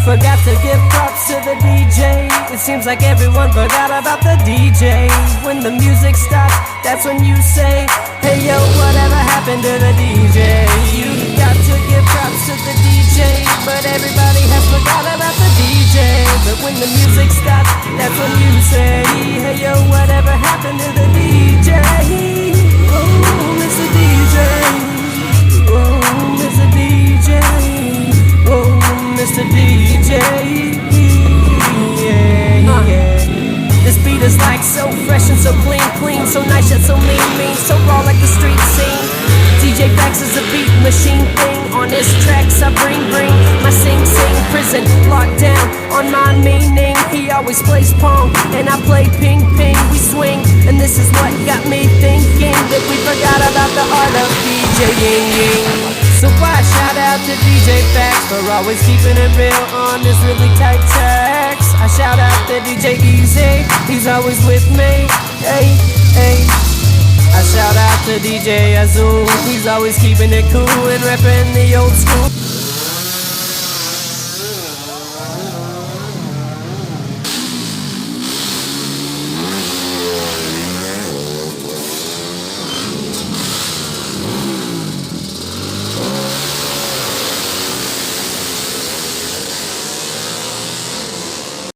Forgot to give props to the DJ. It seems like everyone forgot about the DJ. When the music stops, that's when you say, hey yo, whatever happened to the DJ? You got to give props to the DJ, but everybody has forgot about the DJ. But when the music stops, that's when you say, hey yo, whatever happened to the DJ? Oh, Mr. DJ. Oh, Mr. DJ. Oh, Mr. DJ. Yeah. This beat is like so fresh and so clean, clean, so nice yet so mean, so raw like the street scene. DJ Bax is a beat machine thing. On his tracks I bring my sing, prison locked down on my meaning. He always plays pong and I play ping, we swing. And this is what got me thinking that we forgot about the art of DJing. So I shout out to DJ Bax for always keeping it real on this really tight tracks. I shout out to DJ Easy, he's always with me. Hey, hey. I shout out to DJ Azul, he's always keeping it cool and repping the old school.